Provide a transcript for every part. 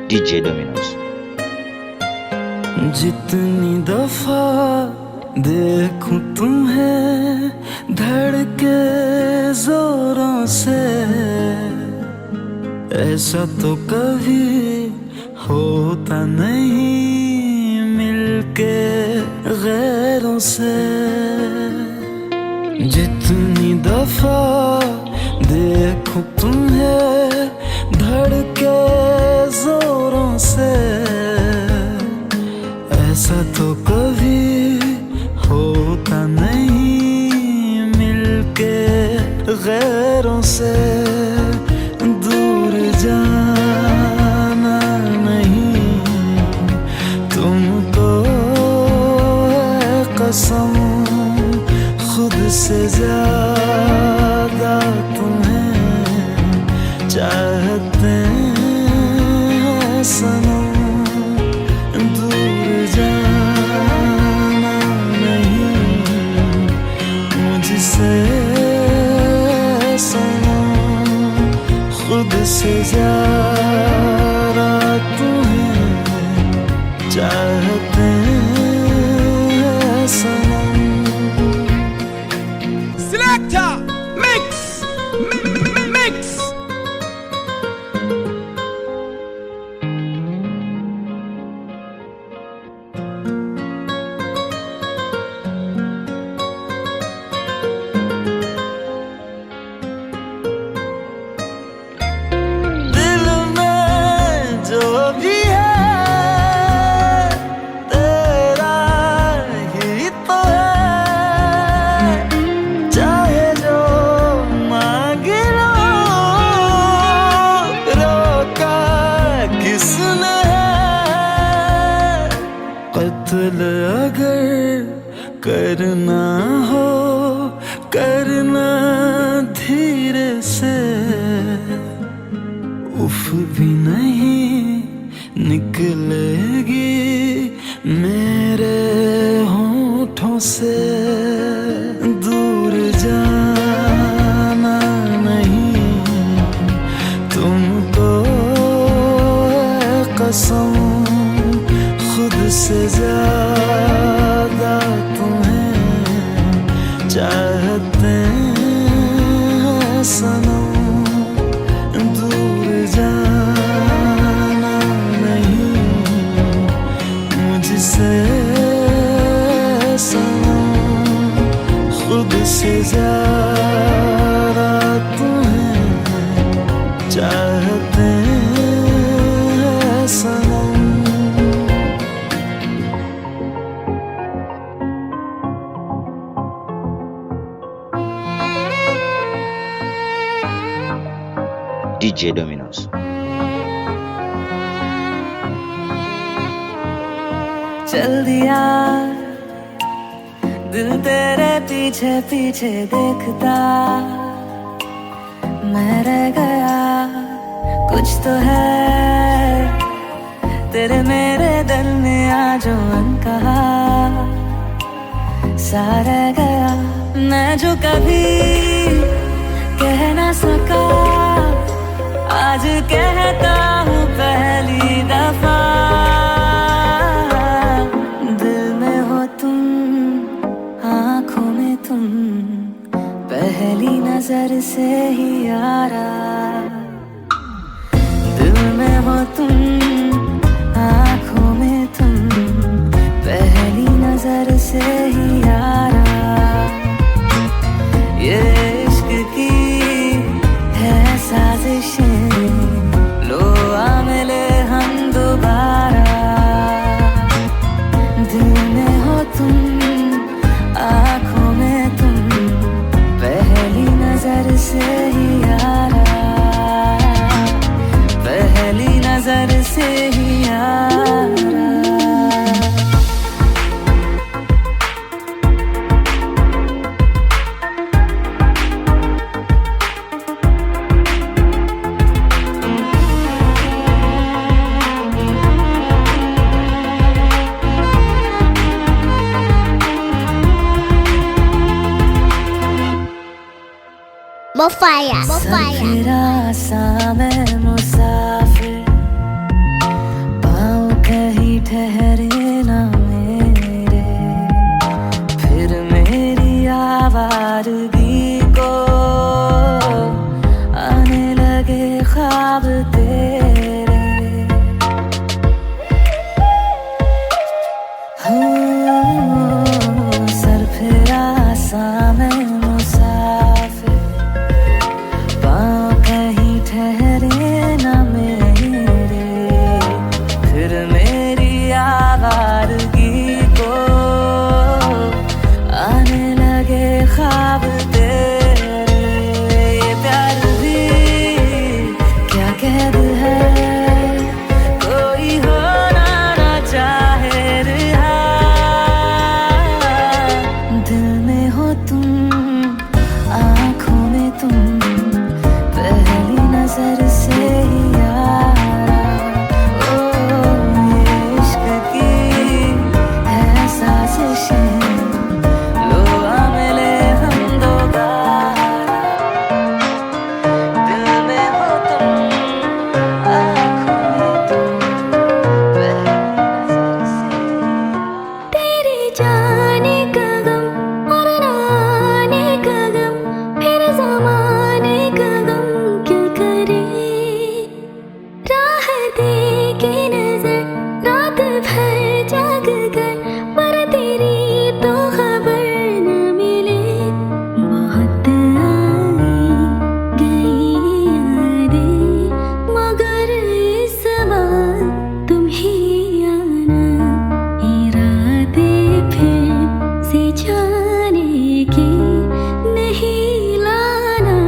DJ Dominoes। जितनी दफा देखूं तुम्हें धड़के जोरों से, ऐसा तो कभी होता नहीं मिलके गैरों से। जितनी दफा देखूं तुम्हें धड़के जोरों से, ऐसा तो कभी होता नहीं मिलके गैरों से। दूर जाना नहीं तुमको है कसम, खुद से ज्यादा तुम्हें चाहते हैं सनम। दूर जाना नहीं मुझसे सनम, खुद से ज्यादा तुम्हें चाहते हैं सनम। Selector mix mix। दिल में जो भी है तेरा ही तो है, चाहे जो मांग लो, रोका किसने है। कत्ल अगर करना हो करना धीरे से, उफ भी नहीं निकलेगी मेरे होठों से। दूर जाना नहीं तुमको है कसम, खुद से ज्यादा तुम्हें चाहते हैं सनम। दूर जाना नहीं मुझसे सनम, खुद से ज्यादा तुम्हें चाहते हैं सनम। DJ Dominoes। चल दिया दिल तेरे पीछे पीछे देखता, मैं रह गया कुछ तो है तेरे मेरे दिल में आज अनकहा सा रह गया। मैं जो कभी कह ना सका आज कहता हूँ पहली दफा। दिल में हो तुम, आँखों में तुम, पहली नजर से ही यारा। दिल में हो तुम, आँखों में तुम, पहली नजर से ही यारा। ये इश्क की है साजिशें, लो आ मिले हम दोबारा। दिल में हो तुम, आँखों में तुम, पहली नजर से ही यारा, पहली नजर से ही यारा। Mofaya, Mofaya। मैं मुसाफिर नजर से ही यारा। ओ ये इश्क की है साजिशें, लो आ मिले हम दो बारा। दिल में हो तुम, आँखों में तुम, पहली नजर से ही यारा। तेरी जाने का गम और ना आने का गम, फिर ज़माने का गम क्या करे। राह देगी नजर रात भर जाग कर, पर तेरी तो खबर न मिले। बहुत आई गई यादें, मगर इस बार तुम ही आना। इरादे फिर से जाने की नहीं लाना,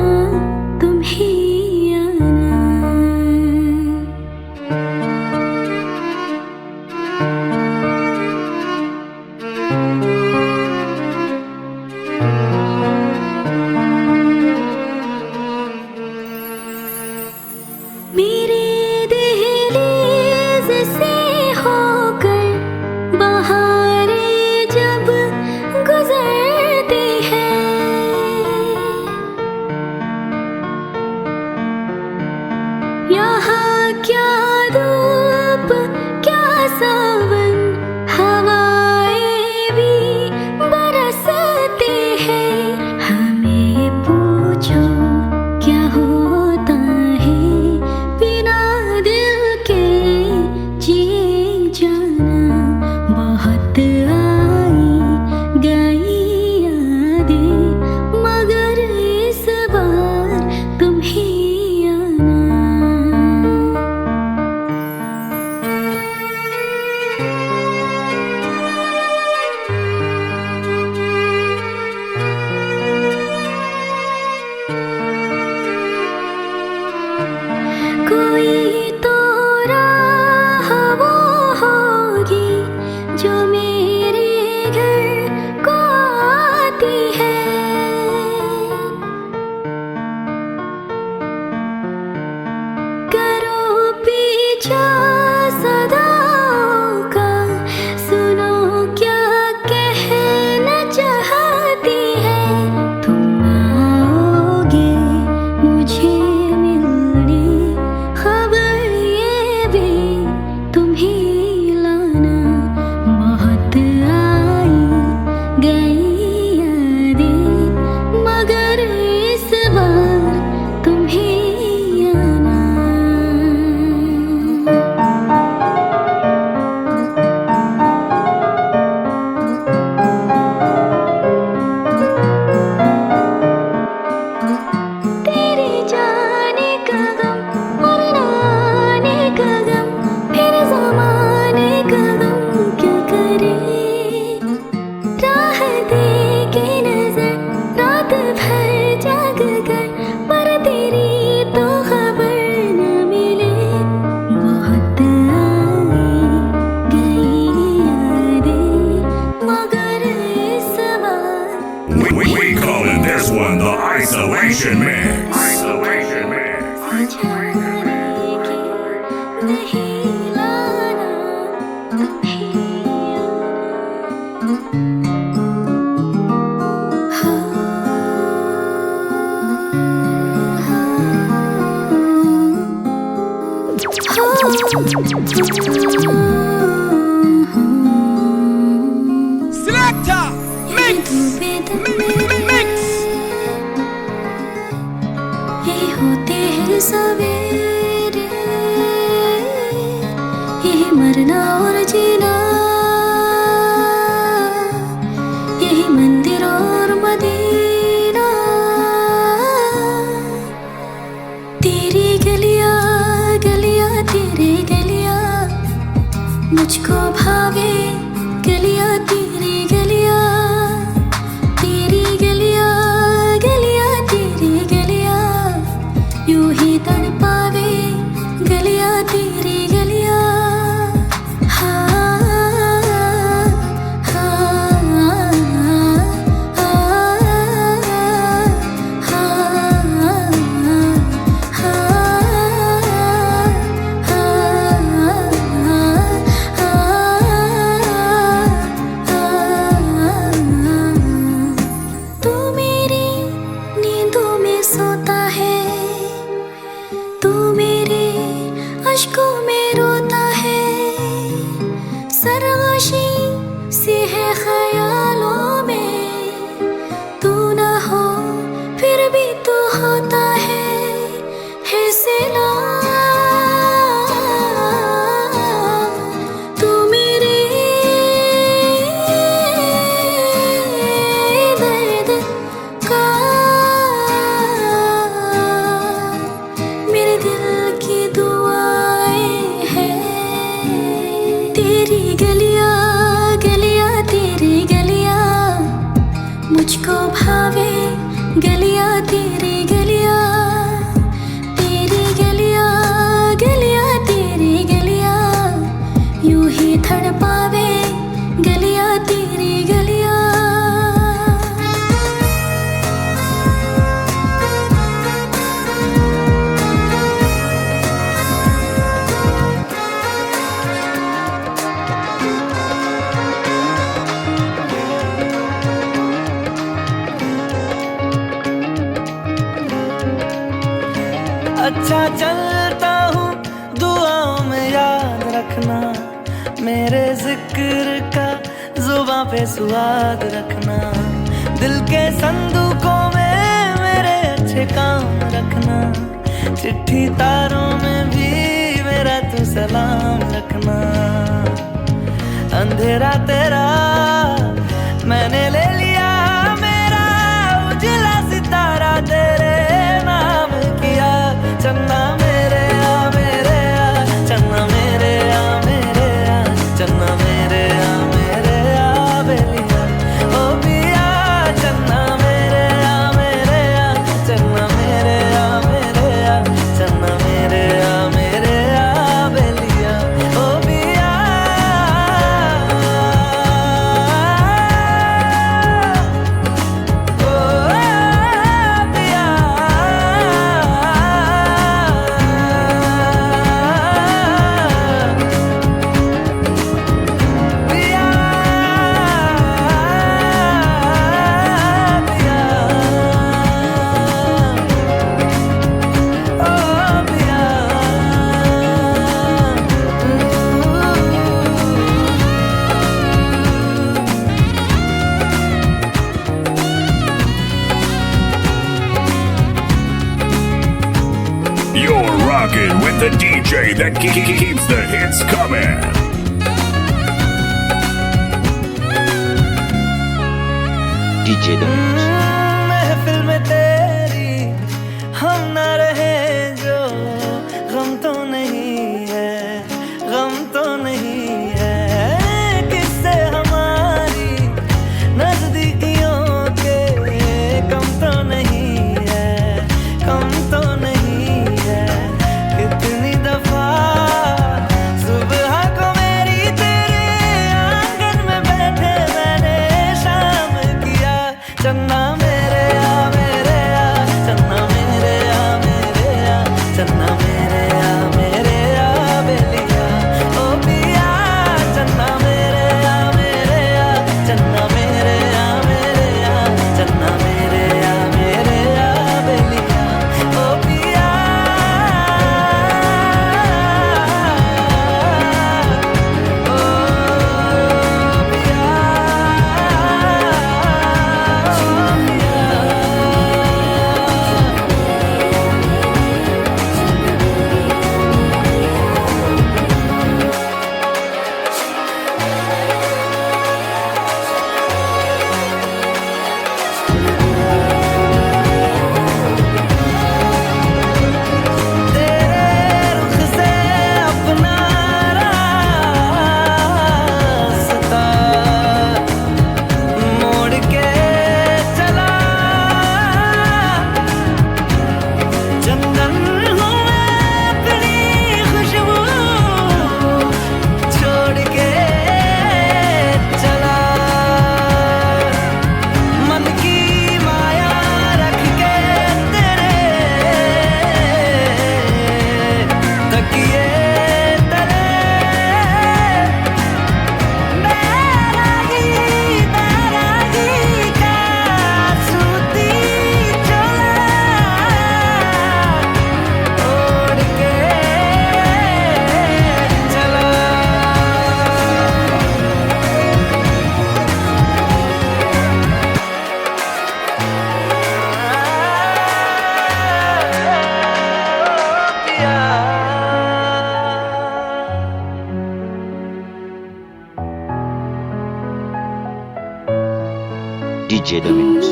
तुम ही आना। मेरे दहलीज से होकर बहारें जब गुजरती हैं, यहाँ क्या धूप क्या सावन, हवाएं भी बरसती हैं। हमें पूछो क्या होता है बिना दिल के जिए जाना। बहुत आई गई यादें, मगर इस बार तुम ही आना। कोई तो राह वो होगी जो मेरे घर को आती है। करो पीछा सदाओं का, सुनो क्या कहना चाहती है। तुम आओगे मुझे मिलने, खबर ये भी तुम ही लाना। बहुत आई गई यादें, मगर इस बार तुम ही आना। तेरी जाने का गम और ना आने का गम, फिर ज़माने का गम क्या करे। राह देगी नजर रात भर जाग कर, पर तेरी तो खबर न मिले। बहुत आई गई यादें, मगर इस बार We calling this one the Isolation Mix. Isolation Mix. जाने की नहीं लाना, तुम ही Selector, mix, mix. ये होते हैं सवेरे, यही मरना और जीना, यही मंदिर और मदीना। तेरी गलियां गलियां तेरे गलियां, मुझको भावे गलियां तेरी गलियां। तेरी गलियां गलियां तेरी गलियां, यूं ही तड़पावे गलियां तेरी गलियां। हाँ मुझको में रोता है, सरगोशी सी है ख्यालों में। तू ना हो फिर भी तू होता है सिला। तू मेरे दर्द का, मेरे दिल की दुआएं हैं। तेरी गलियां गलियां तेरी गलियां मुझको भावे, गलियां तेरी गलियां, तेरी गलियां गलियां तेरी गलियां यूं ही तड़पावे, गलियां तेरी गलियां। अच्छा चलता हूँ दुआओं में याद रखना, मेरे जिक्र का जुबां पे स्वाद रखना। दिल के संदूकों में मेरे अच्छे काम रखना, चिट्ठी तारों में भी मेरा तू सलाम रखना। अंधेरा तेरा मैंने ले लिया, मेरा उजला सितारा तेरे नाम किया। चन्ना मेरे आ मेरे आ, चन्ना मेरे आ मेरे आ, चन्ना मेरे आ मेरे आ बेलिया। ओ पिया चन्ना मेरे आ मेरे आ, चन्ना मेरे आ मेरे आ, चन्ना मेरे आ मेरे आ बेलिया। ओ पिया You're rocking with the DJ that keeps the hits coming. DJ Dominos. महफिल में तेरी हम न रहे जो, गम तो नहीं है, गम तो नहीं है। किससे हमारी नजदीकियों के कम तो नहीं है, कम तो नहीं है। कितनी दफा सुबह को मेरी तेरे आंगन में बैठे मैंने शाम किया। चन्ना DJ Dominus.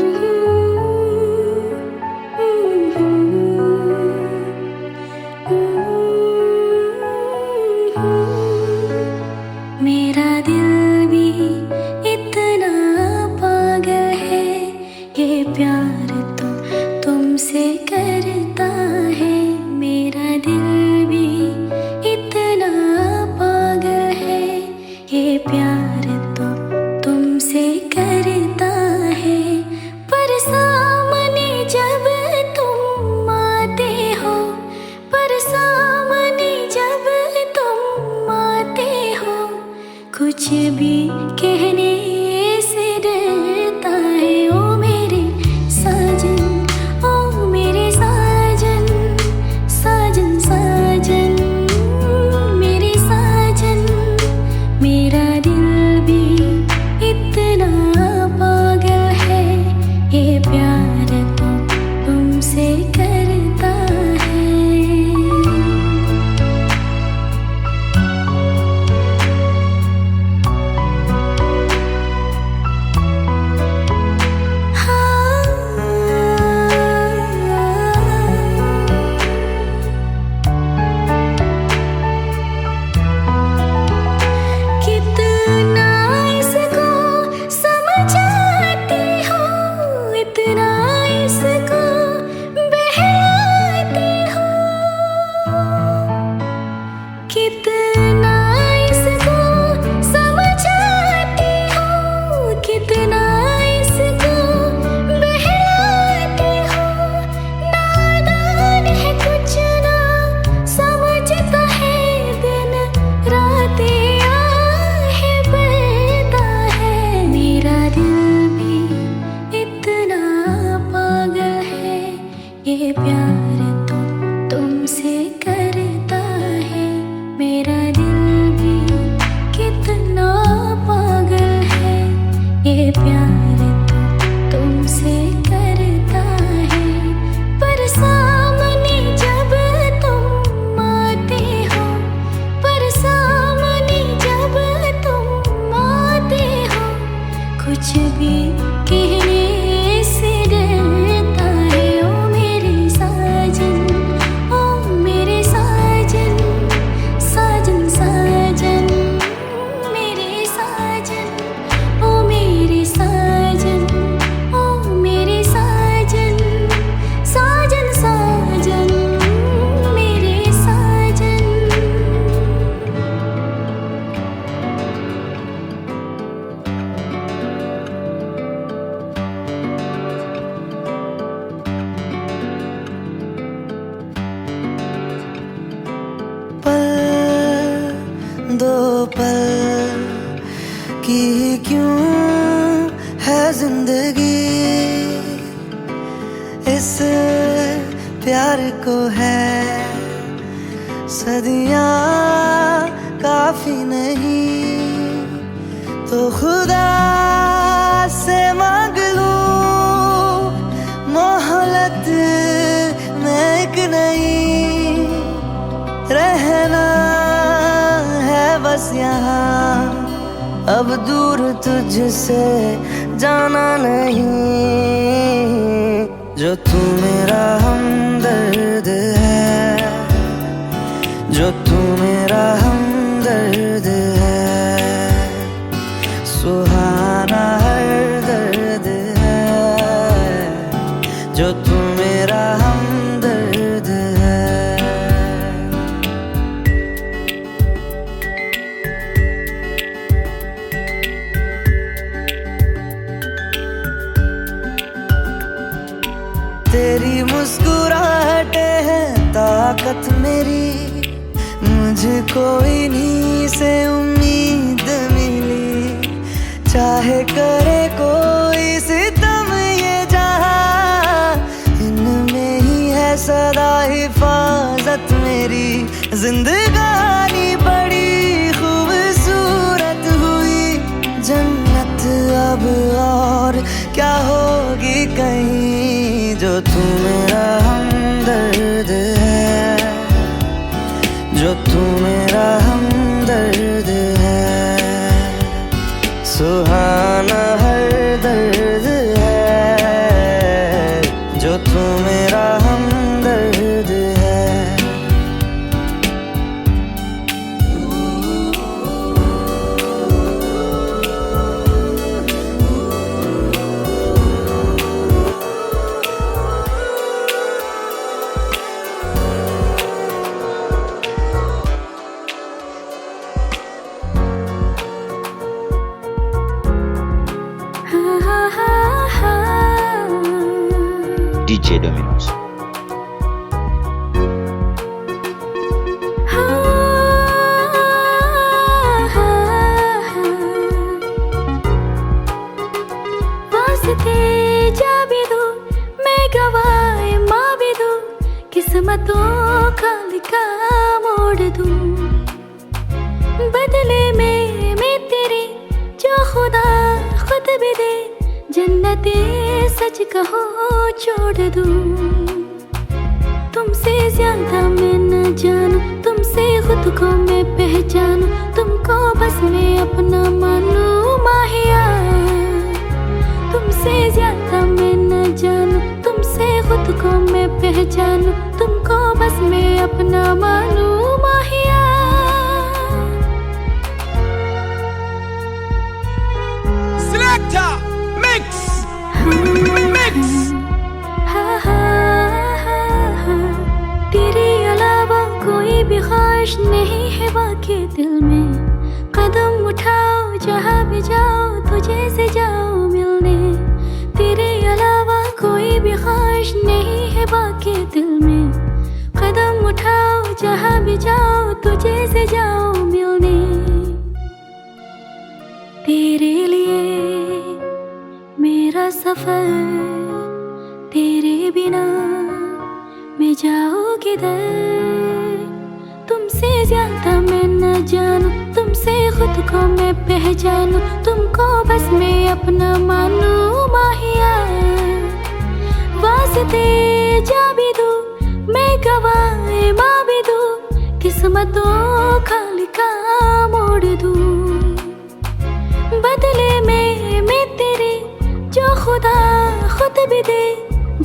मेरा दिल भी इतना पागल है, ये प्यार तो तुमसे करता है। मेरा दिल भी इतना पागल है, ये प्यार तो तुमसे करता है। पर सामने जब तुम आते हो, पर सामने जब तुम आते हो, कुछ भी कहने से डरता है। ओ मेरे साजन, ओ मेरे साजन, साजन साजन, मेरे साजन। मेरा दिल भी इतना पागल है, ये प्यार तो तुमसे करता है। कितना इसको समझाती हो, इतना इसको बहलाती हो। कितना इसको समझाती हो, कितना इसको बहलाती हो। नादान है कुछ ना समझता है, दिन रात आहे बढ़ता है। मेरा दिल भी इतना पागल है, ये प्यार तो तुमसे करता है। मेरा दिल भी कितना पागल है, ये प्यार तो तुमसे करता है। पर सामने जब तुम आते हो, पर सामने जब तुम आते हो, कुछ भी कहने से डरता है। ओ मेरे साजन, ओ मेरे साजन, साजन साजन, मेरे साजन। ओ मेरे साजन, ओ मेरे साजन, साजन साजन, मेरे साजन। पल दो पल की क्यों है जिंदगी, इस प्यार को है सदियां काफी नहीं। तो खुदा से मांग लूं मोहलत में एक नहीं। रहना है बस यहाँ, अब दूर तुझसे जाना नहीं। जो तू मेरा हमदर्द है, जो तू मेरा हमदर्द है, सुहाना हर दर्द है। जो तू मेरा हमदर्द है। तेरी मुस्कुराहटें हैं ताकत मेरी, मुझको इन्हीं से उम्मीद मिली। चाहे करे कोई सितम ये जहां, इनमें ही है सदा हिफाजत मेरी। जिंदगानी बड़ी खूबसूरत हुई, जन्नत अब और क्या होगी कहीं। जो तू मेरा हमदर्द है, जो तू मेरा हमदर्द है, सुहाना हर दर्द है। छोड़ दूं, बदले में मैं तेरी जो खुदा खुद भी दे, जन्नते सच कहो छोड़ दूं। तुमसे ज्यादा मैं न जानूं, तुमसे खुद को मैं पहचानूं, तुमको बस मैं अपना मानूं माहिया। तुमसे ज्यादा मैं न जानूं, तुमसे खुद को मैं पहचानूं, तुमको बस मैं अपना मानूं माहिया। Selector, mix, mix. तेरे अलावा कोई भी ख्वाहिश नहीं है बाकी दिल में, कदम उठाओ जहाँ भी जाओ तुझे से जाओ मिलने। तेरे अलावा कोई भी ख्वाहिश नहीं है बाकी दिल में, कदम उठाओ जहाँ भी जाओ तुझे से जाओ मिलने। तेरे लिए मेरा सफर, तेरे बिना मैं जाऊँ किधर। तुमसे ज्यादा मैं न जानूं, तुमसे खुद को मैं पहचानूं, तुमको बस मैं अपना मानूं माहिया। वास्ते जा भी दूं, मैं गवाए माँ भी दूं, किस्मतों का लिखा मोड़ दूं। बदले में मैं तेरी जो खुदा खुद भी दे,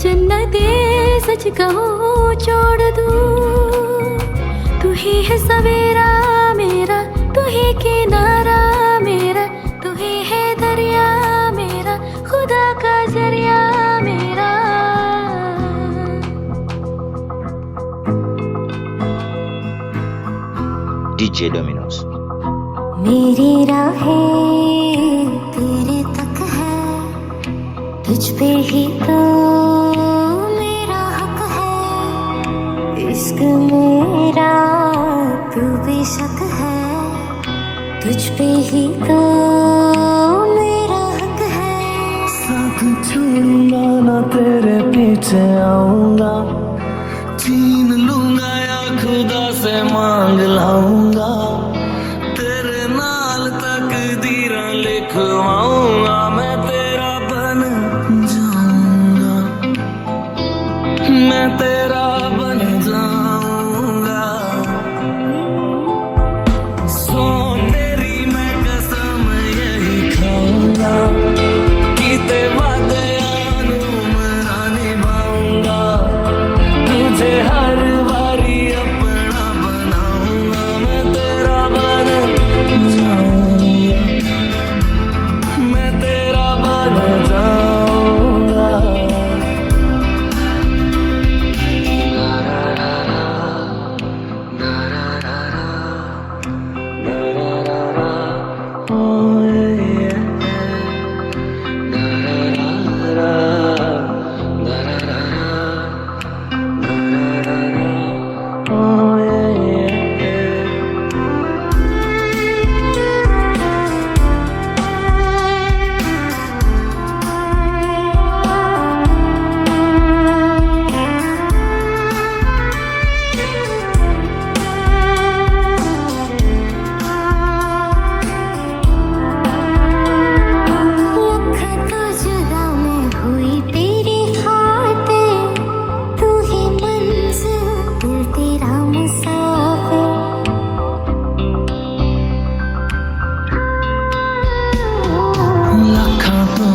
जन्नते सच कहो छोड़ दूं। तू ही है सवेरा मेरा, तू ही किनारा मेरा, तू ही है दरिया मेरा, खुदा का जरिया मेरा। DJ Dominos. मेरी राहें तेरे तक है, तुझ पे ही तो मेरा हक है। इश्क मेरा तू बेशक है, तुझ पे ही तो मेरा हक है। साथ छोड़ूंगा ना तेरे पीछे आऊंगा, छीन लूंगा या खुदा से मांग लाऊंगा। तेरे नाल तकदीरां लिखवाऊंगा, मैं तेरा बन जाऊंगा, मैं तेरा बन जाऊंगा। सो तेरी मैं कसम यही खाऊंगा, कीते वादे मैं निभाऊंगा। तुझे हर बारी अपना बनाऊंगा, मैं तेरा बन जाऊंगा, मैं तेरा बन जाऊंगा।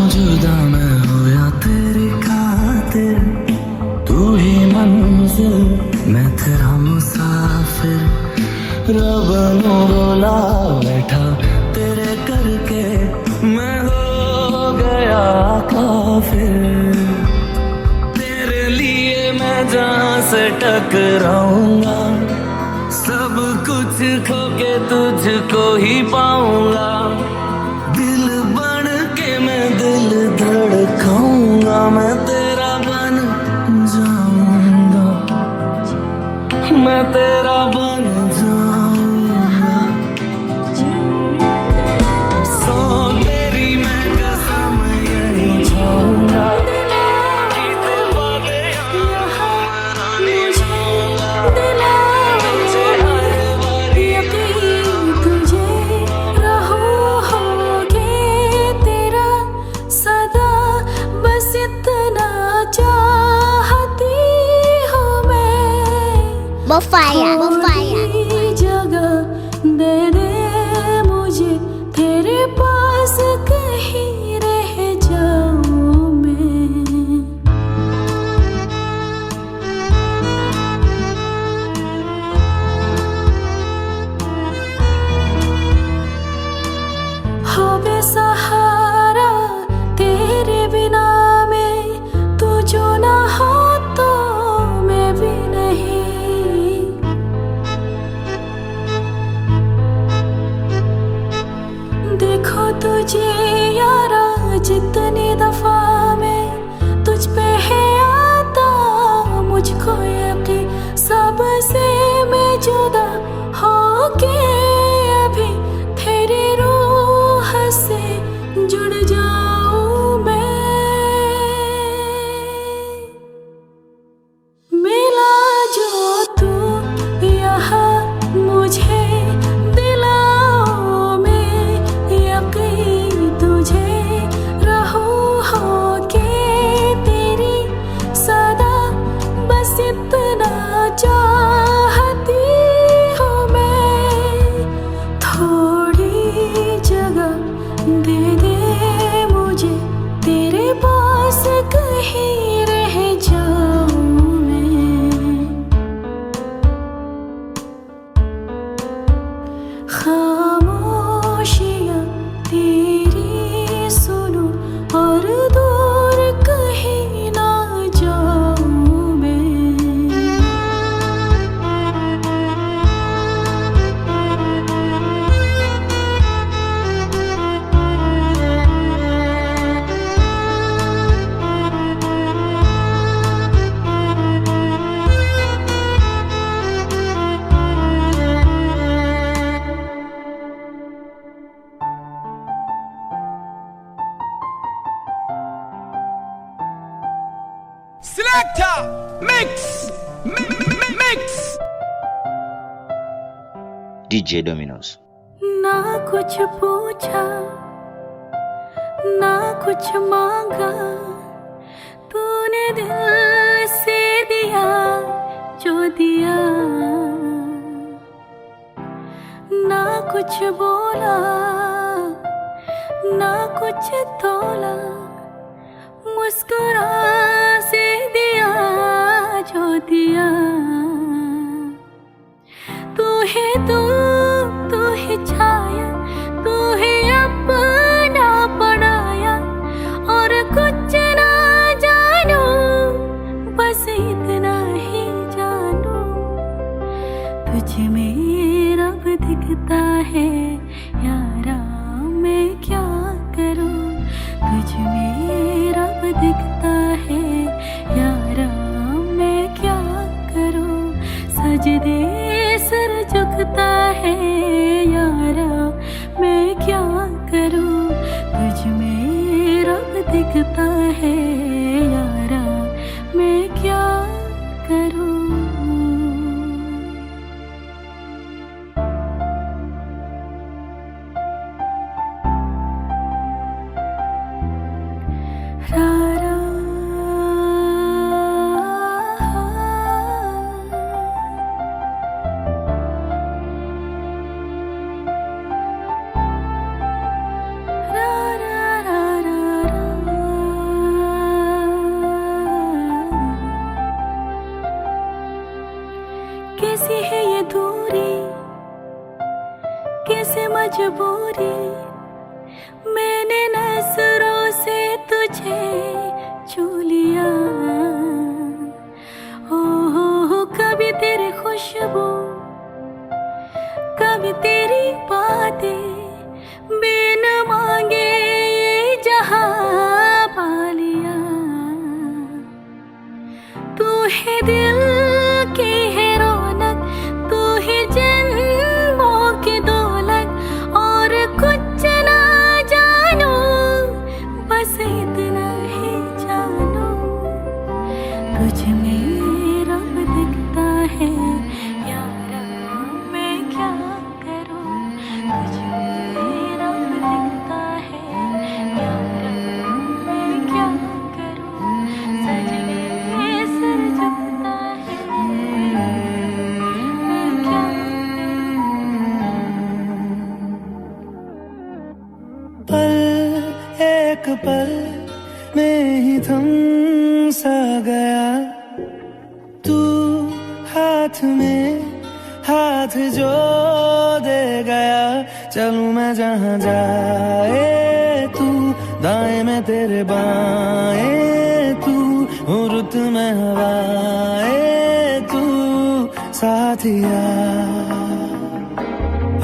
जुदा मैं होया तेरी खातिर, तू ही मंजिल मैं तेरा मुसाफिर। रब नु बोला बैठा तेरे करके, मैं हो गया काफिर। तेरे लिए मैं जहाँ से टकराऊंगा, सब कुछ खो के तुझको ही पाऊंगा। दिल बन के मैं दिल धड़काऊंगा, मैं तेरा बन जाऊंगा, मैं तेरा बन जाऊंगा। सो तेरी मैं कसम यही खाऊंगा, कीते वादे मैं निभाऊंगा। तुझे हर Selector Mix. Mix. DJ Dominos. ना कुछ पूछा ना कुछ मांगा, तूने दिल से दिया जो दिया। ना कुछ बोला ना कुछ तोला, मुस्कुरा से दिया जो दिया। तू है तू है छाया, तू है अपना पढ़ाया, और कुछ ना जानू बस इतना ही जानू। तुझ में रब दिखता है यारा, मैं क्या करूं। तुझ में रब दिखता है यारा, मैं क्या करूं। सजदे सर झुकता है यारा, मैं क्या करूं। तुझ में रब दिखता है यारा, मैं क्या करूं। कैसी है ये दूरी, कैसे मजबूरी, मैंने नजरों से तुझे छू लिया। हो कभी तेरी खुशबू, कभी तेरी बातें, बिन मांगे ये जहां पा लिया। तू है दिल की है रौनक, तू है जन्मों की दौलत, और कुछ ना जानू बस इतना ही जानू। तुझ में रब दिखता है यारा, मैं क्या करूं। तुझ में रब दिखता है यारा, मैं क्या करूं। सजने सर झुकता है, मैं क्या करूं। पल एक पल में ही थम सा गया, तू हाथ में हाथ जो दे गया। चलूं मैं जहां जाए तू, दाएं में तेरे बाएं तू, हूँ रुत में हवाएं तू साथिया।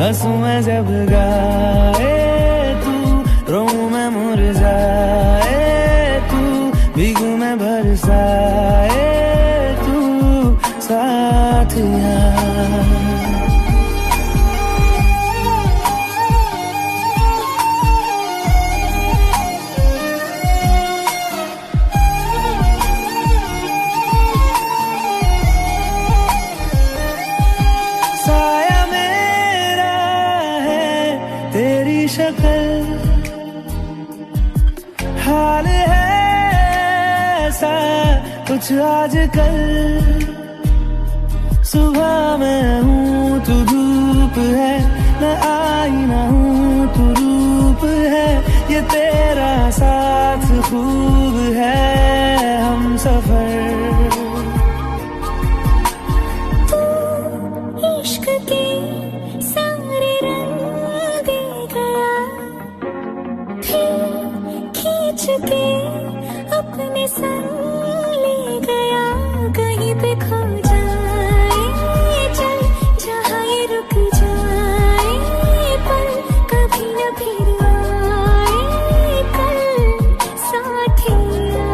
हंसूं मैं जब गाए तू, रोऊं मैं मुरझाए तू, भीगूं मैं बरसाए तू साथिया। साया मेरा है तेरी शक्ल, हाल है ऐसा कुछ आजकल। सुबह मैं हूँ तू धूप है, मैं आईना हूँ तू रूप है। ये तेरा साथ खूब है हम सफर। इश्क के सारे रंग दे गया, फिर खींच के अपने संग ले गया। कहीं पे खो जाए चल, जहाँ ये रुक जाए पल, कभी न फिर आए कल साथिया।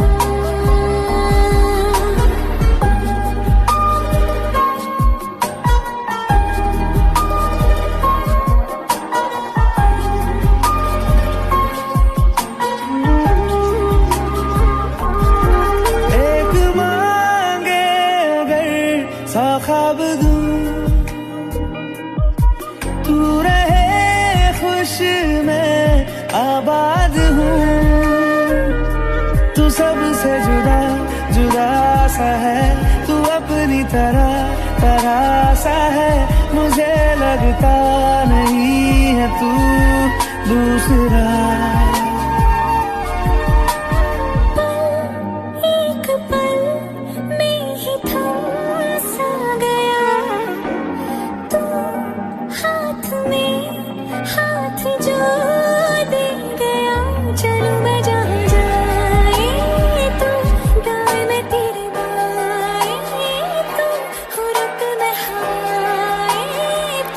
में आबाद हूँ। तू सबसे जुदा जुदा सा है, तू अपनी तरह सा है, मुझे लगता नहीं है तू दूसरा। एक पल में ही थम सा गया, तू हाथ में हाथ जो दे गया। चलूं मैं जहाँ जाए तू, दाएं में तेरे बाएं तू, हो रुत में हाय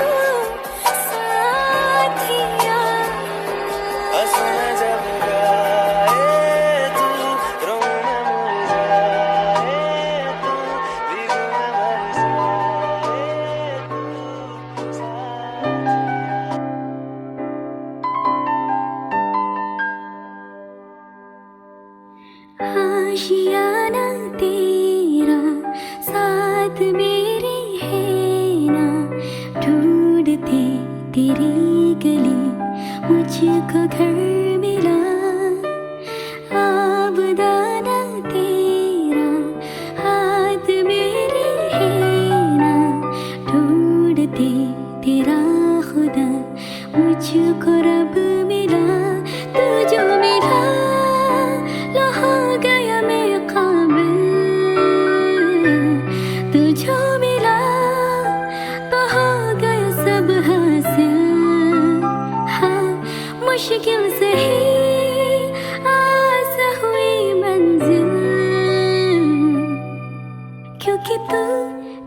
तू साथिया। हंसना जब गाए तू, रोना मुरझाए तू, भीगू मैं बरसाए तू साथ। आशियाना तेरा साथ मेरे है ना, ढूंढते तेरी गली मुझको घर मिला। आबदाना तेरा हाथ मेरे है ना, ढूंढते तेरा खुदा मुझको रब मिला। तू जो मिला लो हो गया मैं काबिल, तू जो मिला तो हो गया सब हासिल। हाँ मुश्किल से ही आस हुई मंजिल, क्योंकि तू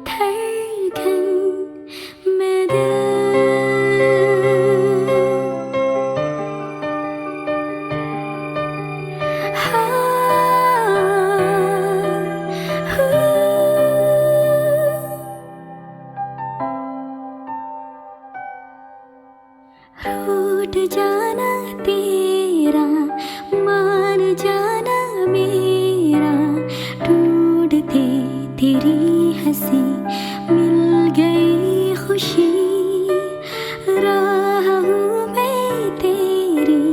धड़कन मैं दिल। रूठ जाना तेरा, मान जाना मेरा, ढूंढते तेरी हंसी मिल गई खुशी। राह हूँ मैं तेरी,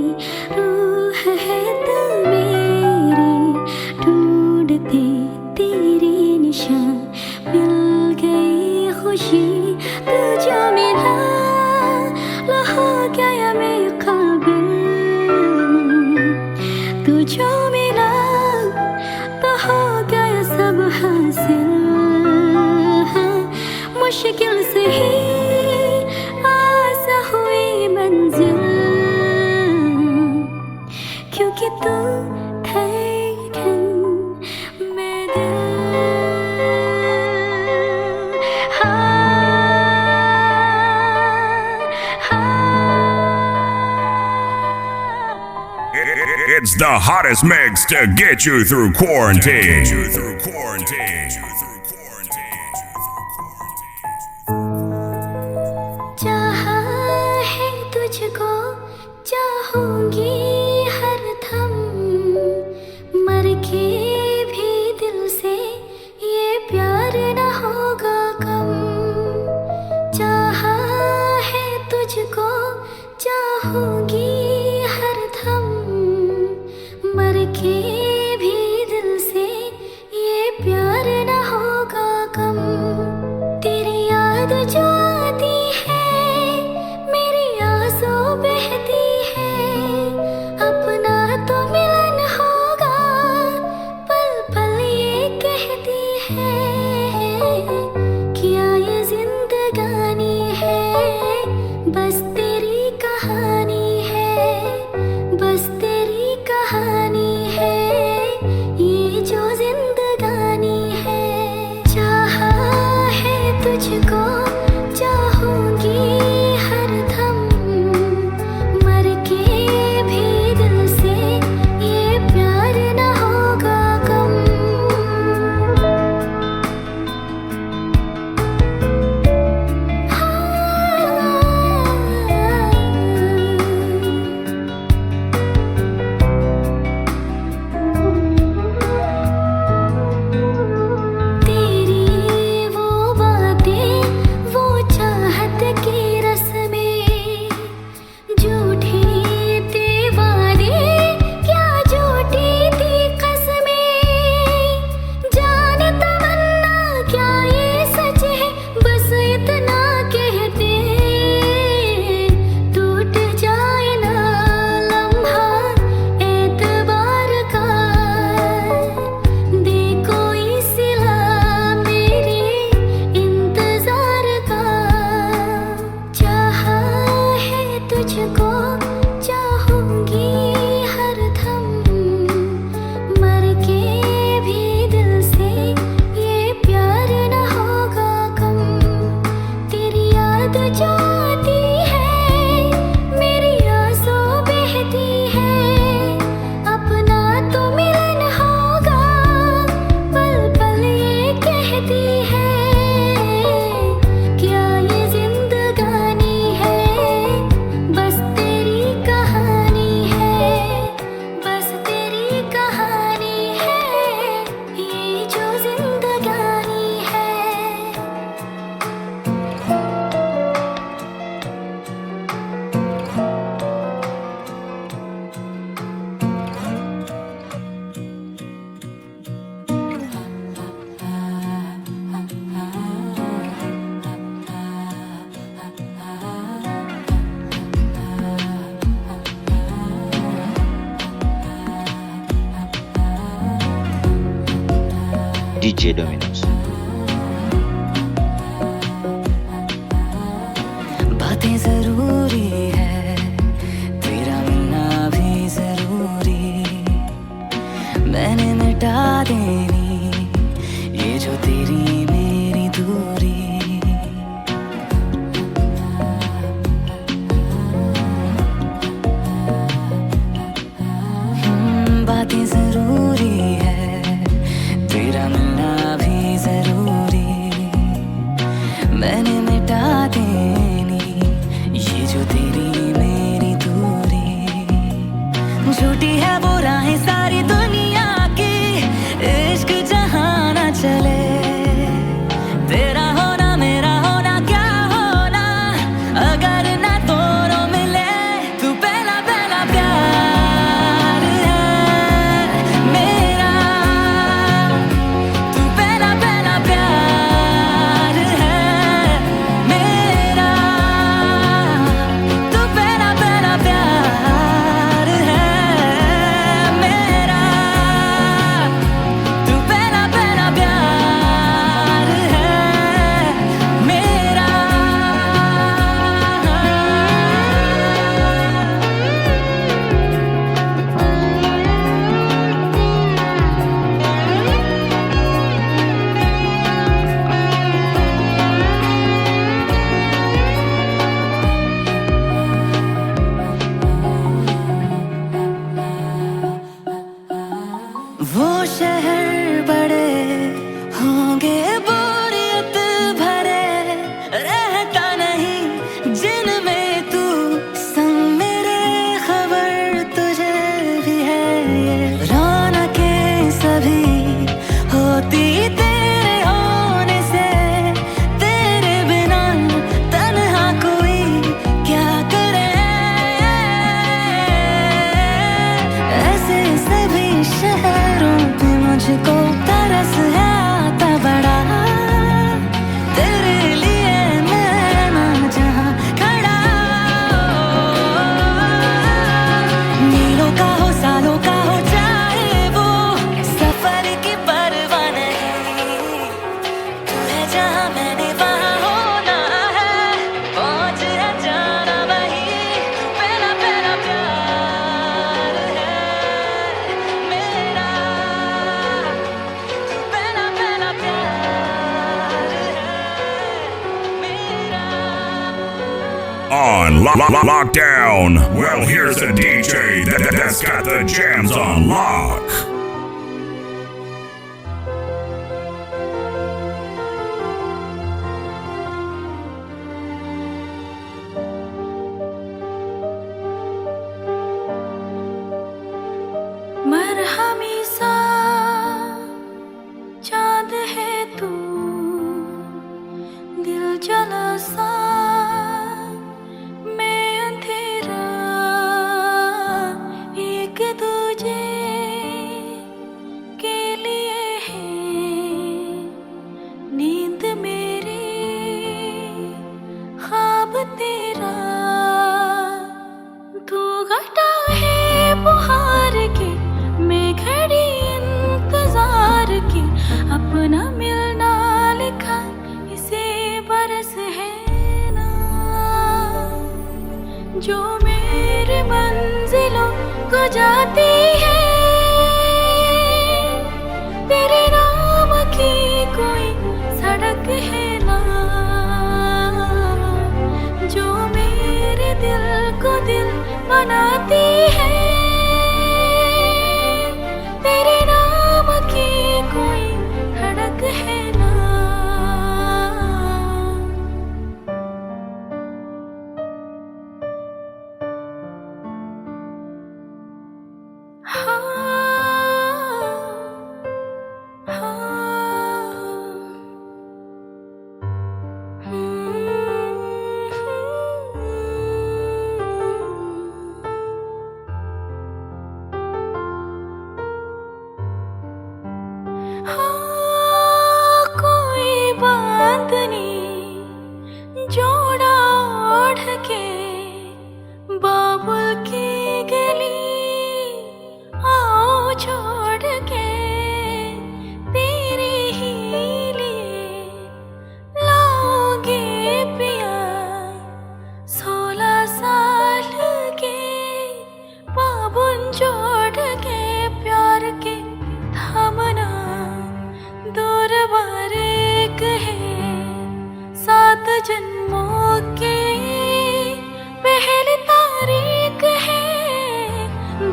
रूह है तू मेरी, ढूंढते तेरी निशान मिल गई खुशी। तू जो मिला लो हो गया मैं काबिल, तू जो मिला तो हो गया सब हासिल। हाँ, मुश्किल से ही आस हुई मंजिल, क्योंकि तू धड़कन मैं दिल। It's the hottest mix to get you through quarantine. चाहा है तुझको, चाहूंगी हर दम, मर के भी दिल से ये प्यार न होगा कम। चाहा है तुझको, चाहूंगी हर दम, मर के भी दिल से ये प्यार न होगा कम। तेरी याद जो आती है, मेरी आंसू बहती है, अपना तो मिलन होगा, पल पल ये कहती है। क्या ये जिंदगानी है, बस तेरी कहानी है, बस तेरी कहानी है, ये जो जिंदगानी है। चाहा है तुझको, चाहूंगी हर दम, मर के भी दिल से ये प्यार न होगा कम। हाँ, DJ Dominos. बातें जरूरी है, तेरा मिलना भी जरूरी, मैंने मिटा देनी ये जो तेरी मेरी दूरी। बातें जरूरी है, तेरा मिलना भी जरूरी, मैंने मिटा देनी ये जो तेरी मेरी दूरी। झूठी है वो राहें सारी दुनिया की, इश्क जहाँ ना चले, तेरा होना मेरा होना क्या होना अगर ना दोनों मिले। तू पहला पहला प्यार है मेरा, तू पहला पहला प्यार है मेरा, तू पहला पहला प्यार है मेरा, तू पहला पहला प्यार है मेरा। वो शहर बड़े होंगे बोरियत भरे, रहता नहीं जिनमें तू संग मेरे, खबर तुझे भी है ये रौनकें सभी होती तेरे होने से, तेरे बिना तन्हा कोई क्या करे। ऐसे सभी शहरों पे मुझको तरस है आता बड़ा, तेरे लिए मैं ना जहाँ खड़ा। मीलों का हो सालों का हो चाहे वो सफर की परवाह नहीं, तू है जहाँ मैंने वहाँ होना है, पहुँच है जाना वही। तू पहला पहला प्यार है मेरा, तू पहला पहला प्यार है मेरा। On lockdown. Well, here's a DJ that's got the jams on lock. मरहमी सा चाँद है तू, दिल जला सा मैं अंधेरा, एक दूजे के लिए है नींद मेरी, ख्वाब तेरा। तू घटा है बुहार के, मैं खड़ी इंतजार की, अपना मिलना लिखा इसे बरस है ना, जो मेरे मंजिलों को जाती है, तेरे नाम की कोई सड़क है ना, जो मेरे दिल को दिल बनाती है, तेरे नाम की कोई धड़क है ना। हाँ, हाँ, के पहली तारीख है,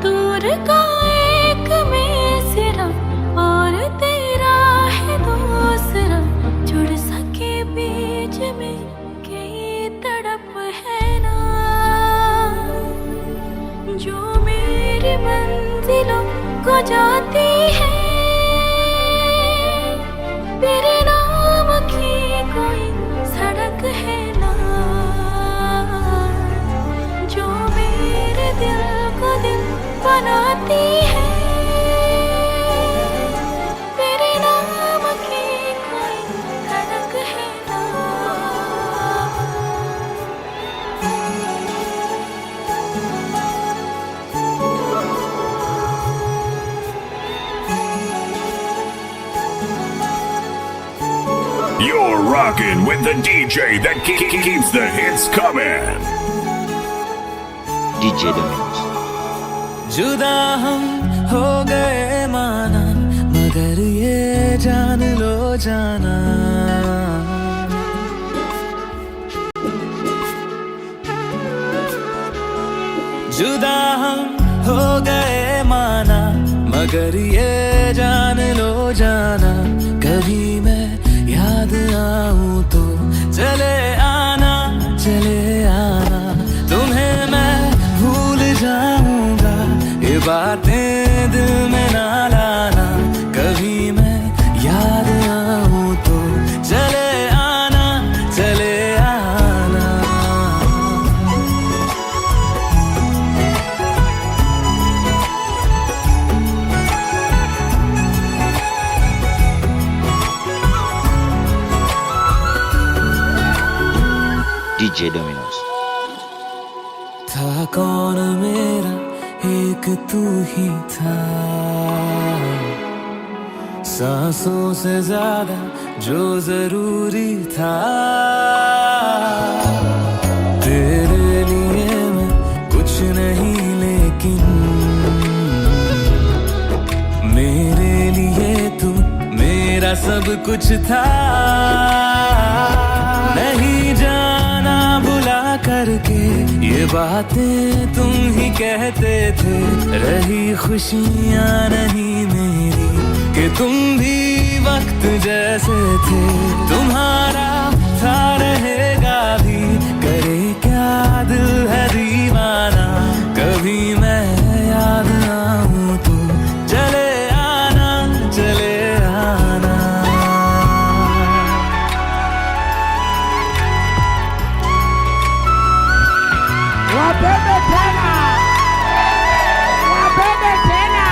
दूर का एक मिसरा और तेरा है दूसरा, जुड़ सके बीच में कई तड़प है ना, जो मेरी मंजिलों को जाती है, तेरे नाम की कोई सड़क है ना, जो मेरे दिल को दिल बनाती है, तेरे नाम की कोई सड़क है ना। You're rocking with the DJ that keeps the hits coming. DJ Dominos. जुदा हम हो गए माना, मगर ये जान लो जाना, जुदा हम हो गए माना, मगर ये जान लो जाना, कभी मैं याद आऊं तो चले आना, चले आना, तुम्हें मैं भूल जाऊंगा, ये बातें दिल में ना लाना, कभी मैं याद आऊं तो चले आना, चले आना। DJ Dominos. था कौन मेरा एक तू ही था, सांसों से ज्यादा जो जरूरी था, तेरे लिए मैं कुछ नहीं लेकिन मेरे लिए तू मेरा सब कुछ था, नहीं जाना बुला करके ये बातें तुम ही कहते थे, रही खुशियाँ नहीं मेरी कि तुम भी वक्त जैसे थे, तुम्हारा था रहेगा भी, करे क्या दिल है दीवाना, कभी मैं याद आऊं तो चले आना, चले आना। Wapende tena, wapende tena.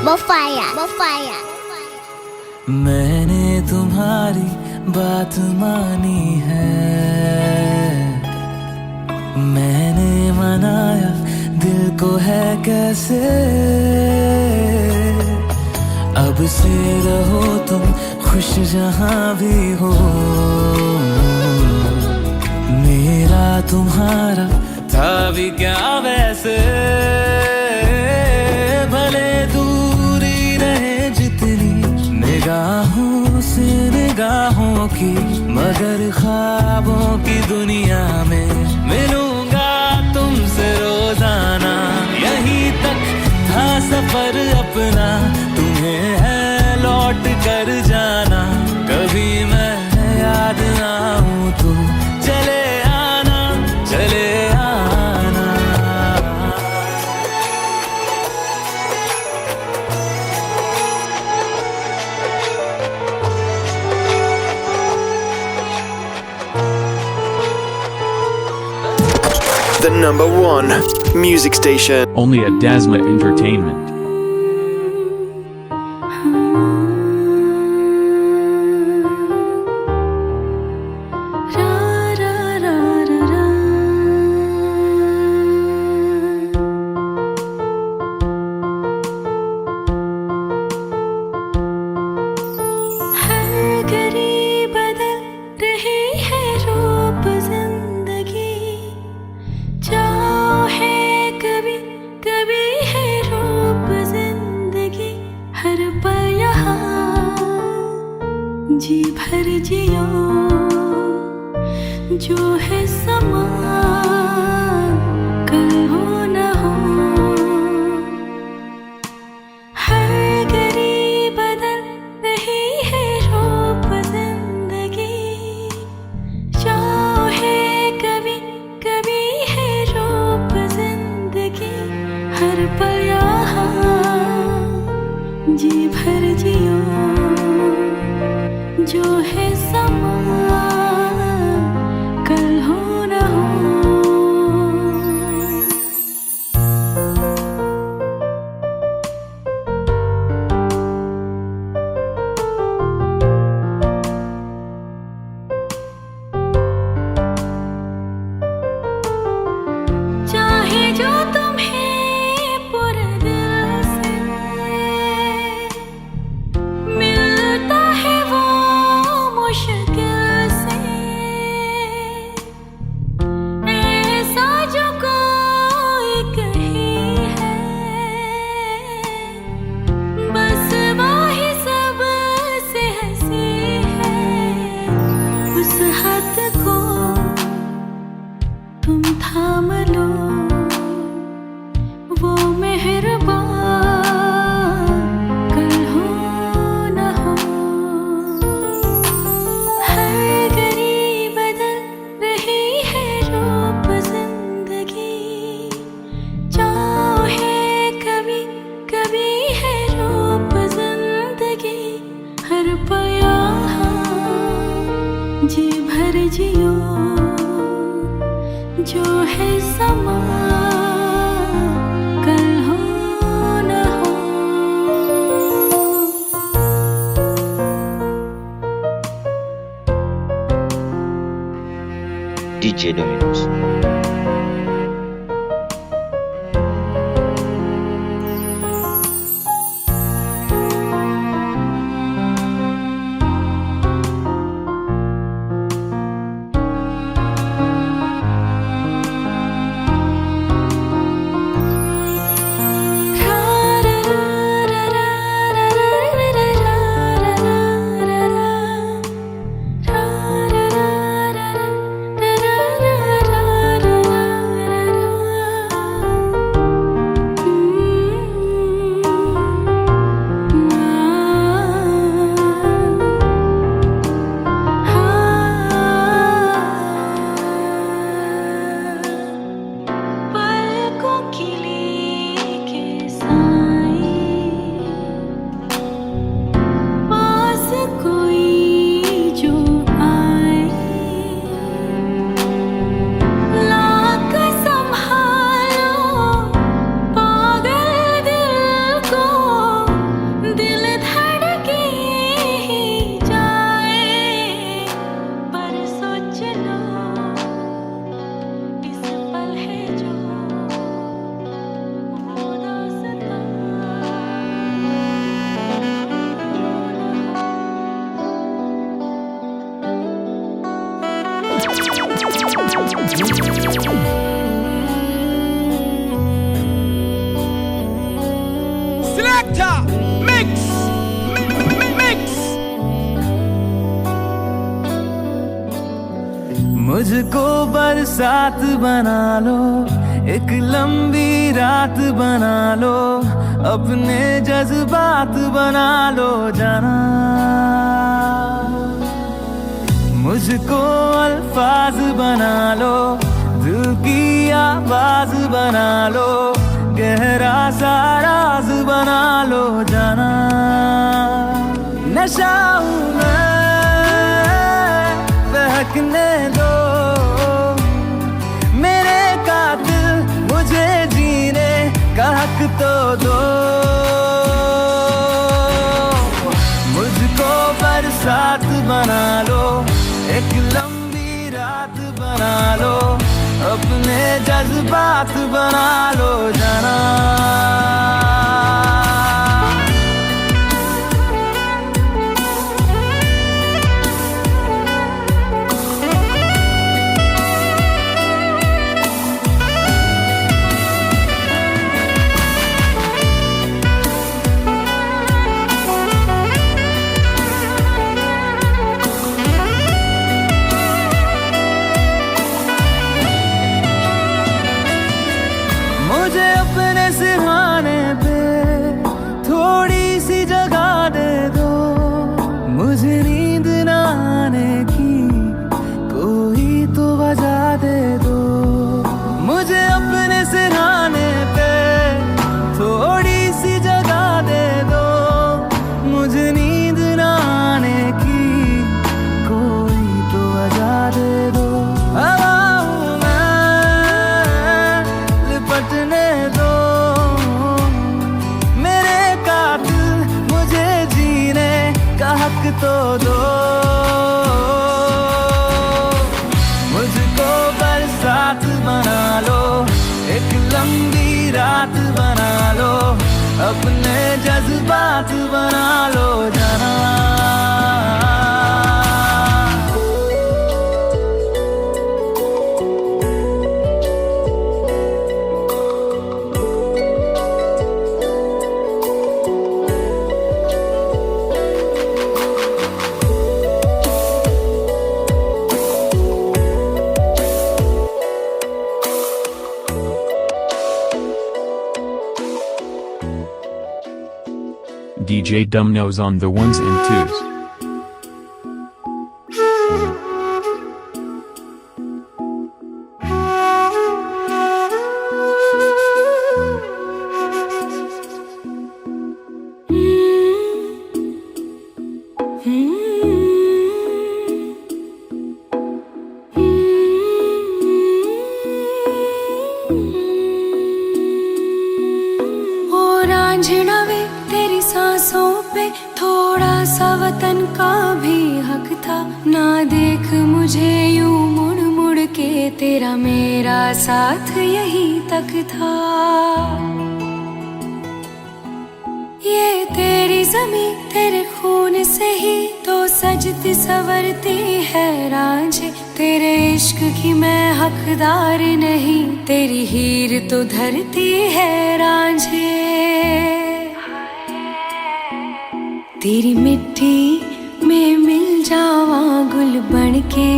Mofaya. मैंने तुम्हारी बात मानी है, मैंने मनाया दिल को है कैसे, अब से रहो तुम खुश जहां भी हो, मेरा तुम्हारा था भी क्या वैसे, भले दूरी रहे जितनी निगाहों से निगाहों की, मगर ख्वाबों की दुनिया में मिलूंगा तुमसे रोजाना, यहीं तक था सफर अपना, तुम्हें है लौट कर जाना, कभी मैं याद आऊं तो चले आना, चले आना। The #1 music station. Only at Dasma Entertainment. हर घड़ी बदल रही है रोज, जो है समा कल हो न हो, हर घड़ी बदल रही है रूप जिंदगी, चाहे कभी कभी है रूप जिंदगी, हर पल यहाँ जी भर जियो, जो है समा कल हो न हो। चाहे जो तुम्हें पूरे दिल से मिलता है वो मुश्किल से, ऐसा जो कोई कही है, बस वही सबसे हंसी है, उस हाथ को तुम थाम लो, वो मेहरबान कल हो न हो, हर घड़ी बदल रही है रूप जिंदगी, चाहे कभी कभी है रूप जिंदगी, हर पल यहाँ जी भर जियो, जो है समा कल हो न हो। DJ Dominos. पलकों की लेके साए, पास कोई जो आए, लाख संभालो पागल दिल को, दिल धड़के ही जाए, पर सोच लो इस पल है जो वो दास्तां। Selector, mix, mix. मुझको बरसात बना लो, एक लंबी रात बना लो, अपने जज्बात बना लो जाना, मुझको अल्फाज बना लो, दिल की आवाज बना लो, गहरा सा राज बना लो जाना, नशा हूँ मैं बहकने दो, मेरे कातिल मुझे जीने का हक तो दो, मुझको बरसात बना लो, एक लंबी रात बना लो, अपने जज्बात बना लो जाना। अपने जज्बात बना लो जाना। DJ Dumnose on the ones and twos. रांझणावे तेरी सांसों पे थोड़ा सा वतन का भी हक था। ना देख मुझे यूं मुड़ मुड़ के, तेरा मेरा साथ यही तक था। ये तेरी ज़मीं तेरे खून से ही तो सजती संवरती है रांझे। तेरे इश्क की मैं हकदार नहीं, तेरी हीर तो धरती है रांझे। तेरी मिट्टी में मिल जावा गुल बन के,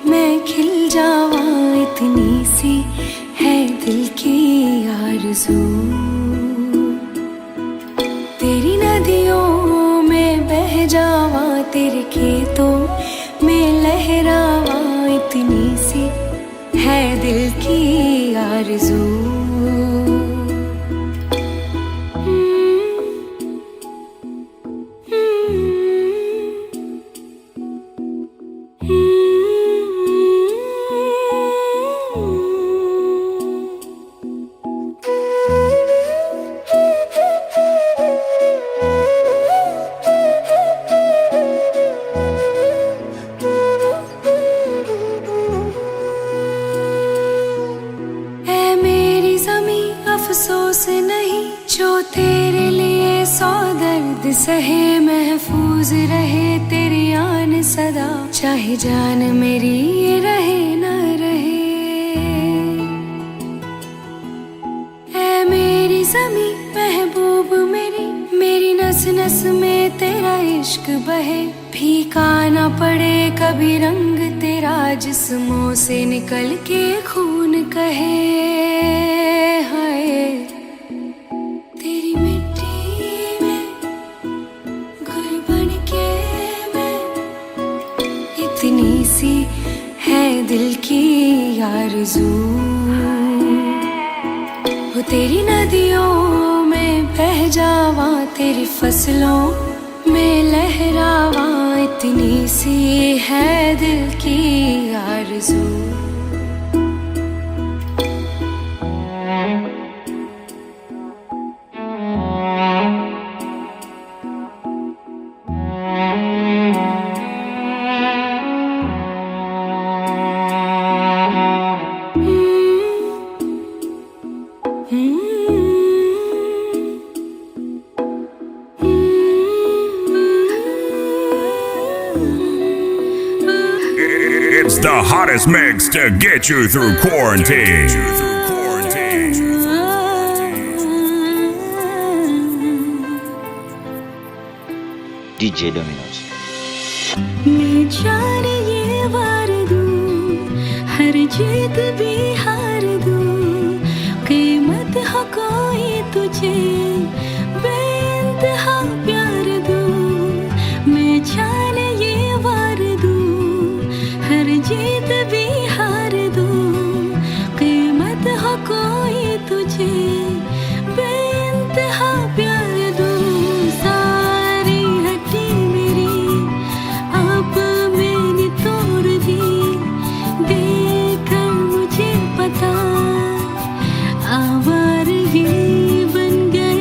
मैं खिल जावा, इतनी सी है दिल की आरज़ू। तेरी नदियों में बह जावा, तेरे खेतों में लहरावा, इतनी सी है दिल की आरज़ू। अफसोस नहीं जो तेरे लिए सौ दर्द सहे, महफूज रहे तेरी आन सदा, चाहे जान मेरी ये रहे न रहे। ऐ मेरी ज़मीं महबूब मेरी, मेरी नस नस में तेरा इश्क बहे। फीका ना पड़े कभी रंग तेरा, जिस्मों से निकल के खून कहे। तेरी मिट्टी में गुल बन के मैं, इतनी सी है दिल की आरज़ू। वो तेरी नदियों में बह जावा, तेरी फसलों में लहरावा, इतनी सी है दिल की आरज़ू। It's the hottest mix to get you through quarantine. DJ Dominoes. मैं जाने ये वार दूं, हर जीत भी हार दूं, कीमत हो कोई तुझे बेइंतहा प्यार दूं। मैं जाने ये वार दूं, हर जीत भी हार दूं, कीमत हो कोई तुझे बेइंतहा प्यार दूं। सारी हड्डी मेरी आप मैंने तोड़ दी, देखकर मुझे पता आवारगी बन गई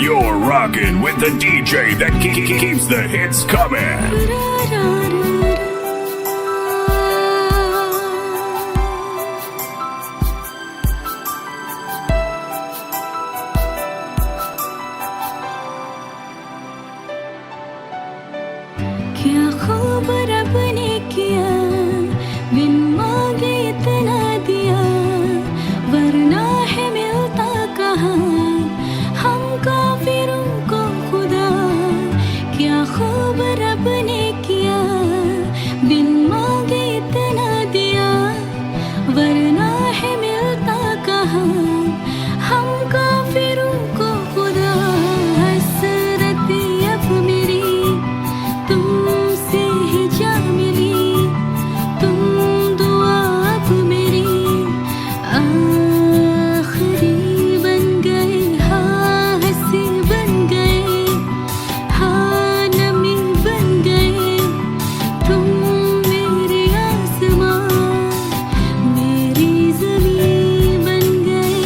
You're rocking with the DJ that keeps the hits coming. क्या खूब रब ने किया, बिन मांगे इतना दिया, वरना है मिलता कहाँ हम काफिरों को खुदा। क्या खूब रब ने किया, बिन मांगे इतना दिया, वरना है मिलता कहाँ हम काफिरों को खुदा। हसरत अब मेरी तुमसे ही जा मिली, तुम दुआ अब मेरी आखिरी बन गए। हाँ हंसी बन गए, हाँ नमी बन गए, तुम मेरे आसमां मेरी ज़मीं बन गए।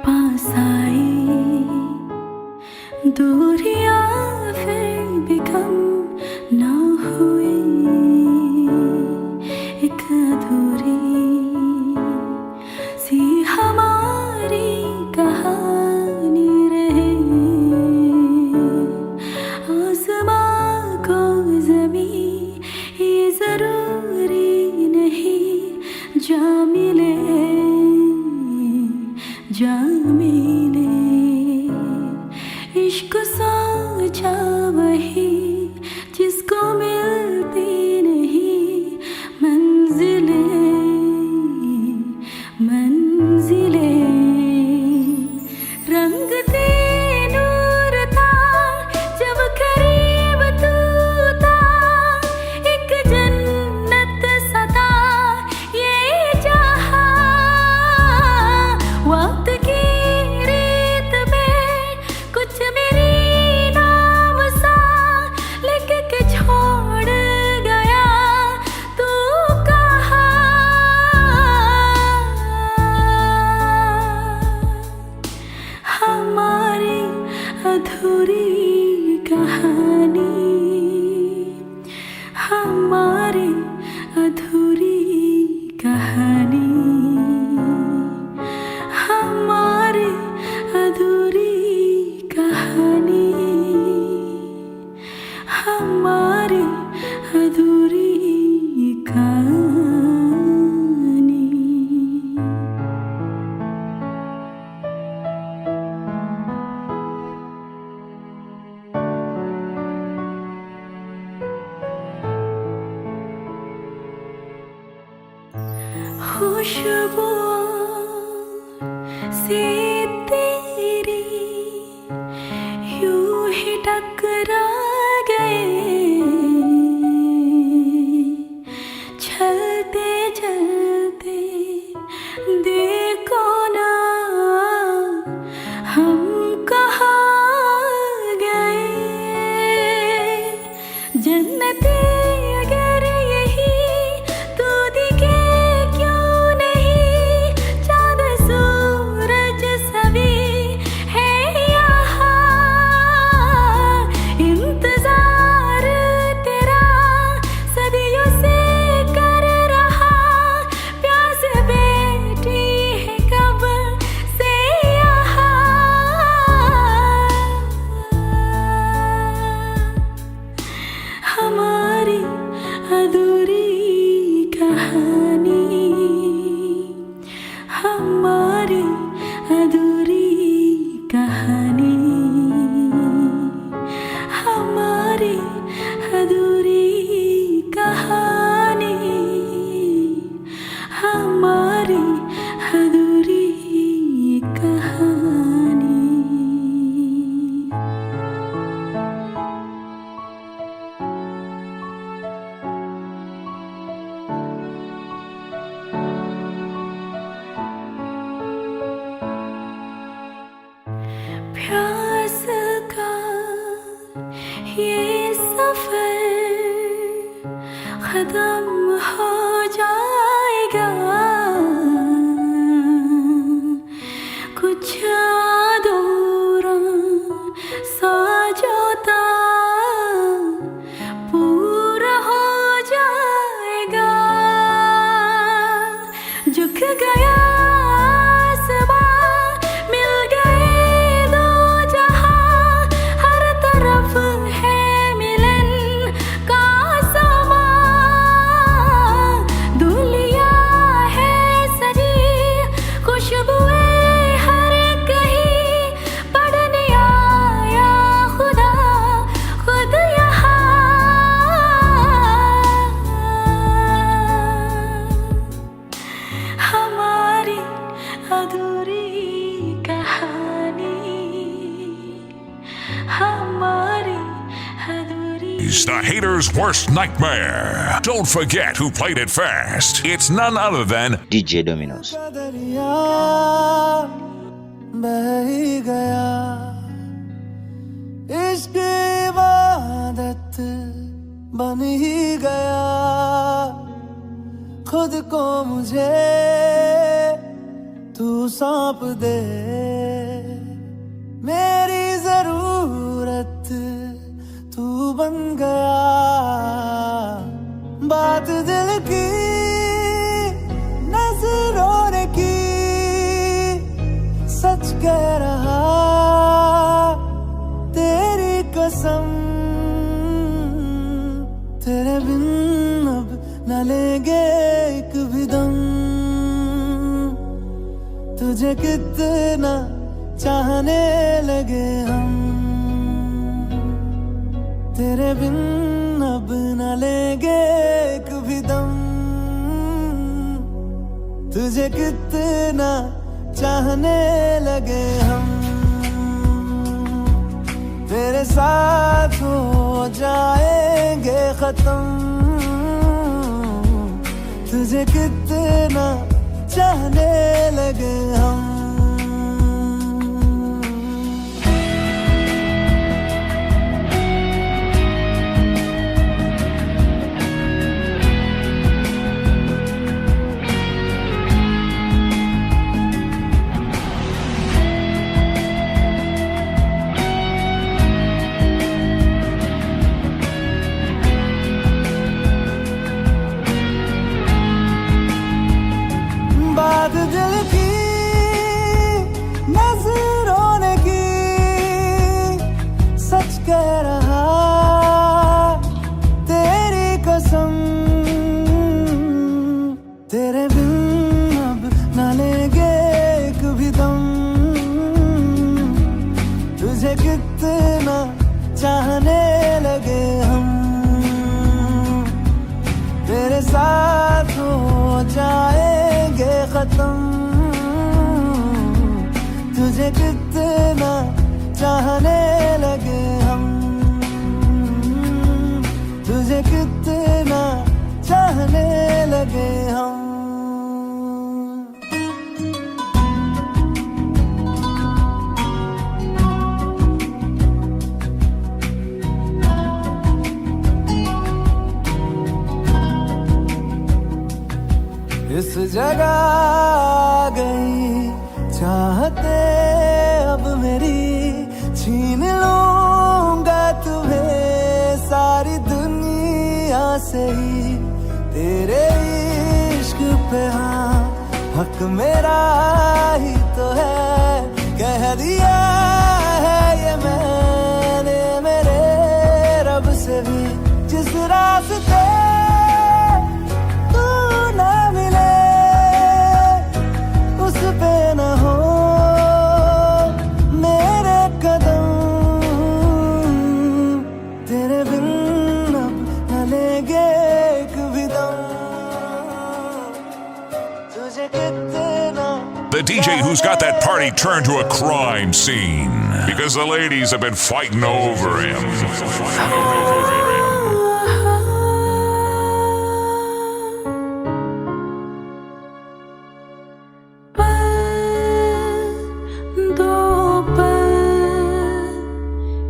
पास आई दूरियां फिर भी कम ना हुई, एक अधूरी सी हमारी कहानी रहे। आसमां को ज़मीं ये ज़रूरी नहीं, जा मिले जा मिले। इश्क सोचा वही जिसको मिलती नहीं मंजिलें मंजिलें। रंग थे नूर था जब करीब तू था, एक जन्नत सा था ये जहां। वक्त की रेत में कुछ मेरी नाम सा लिख के छोड़ गया तू कहाँ। हमारी अधूरी कहानी, हमारी अधूरी कहानी, हमारी अधूरी कहानी, हमारी अधूरी कहानी। खुशबुओं से तेरी यूं ही टकरा गए, चलते चलते देखो ना हम कहाँ गए। जन्नती अगर यही तो दिखे क्यों नहीं, चाँद सूरज खत्म हो जाएगा कुछ अधूरा सा जो था पूरा हो जाएगा झुक गया The hater's worst nightmare. Don't forget who played it first. It's none other than DJ Dominos. दरिया बह ही गया इश्क इबादत बन ही गया खुद को मुझे तू सौंप दे मेरी जरूरत तू बन गया बात दिल की नजरों ने की सच कह रहा तेरी कसम तेरे बिन अब न लेंगे एक भी दम तुझे कितना चाहने लगे हम तेरे बिन अब न लेंगे एक भी दम तुझे कितना चाहने लगे हम तेरे साथ हो जाएंगे खत्म तुझे कितना चाहने लगे हम दिल की नजरों ने की सच कह रहा तेरी कसम तेरे बिन अब न लेंगे एक भी दम तुझे कितना चाहने लगे हम तेरे साथ हो जाएंगे खत्म तुझे कितना चाहने लगे हम तुझे कितना चाहने लगे हम इस जगह आ गई चाहते अब मेरी छीन लूंगा तुम्हें सारी दुनिया से ही तेरे इश्क पे हाँ हक मेरा ही तो है कह दिया है ये मैंने मेरे रब से भी जिस रास्ते the DJ who's got that party turned to a crime scene because the ladies have been fighting over him.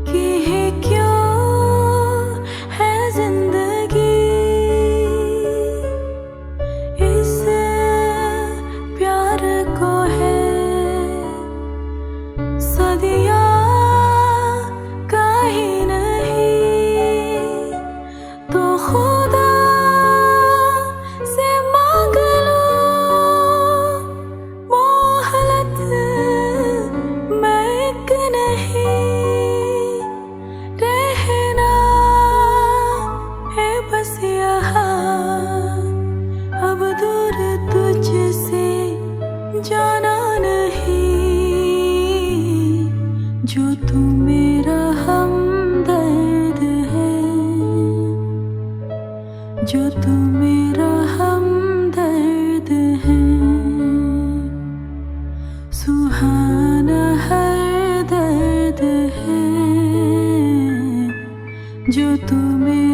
की है क्यों है जिंदगी खुदा से मांग लो मोहलत, मैं एक नहीं रहना है बस यहाँ, अब दूर तुझसे जाना नहीं, जो तू मेरा हमदर्द है, जो तू मेरा हमदर्द है, सुहाना हर दर्द है, जो तू मेरा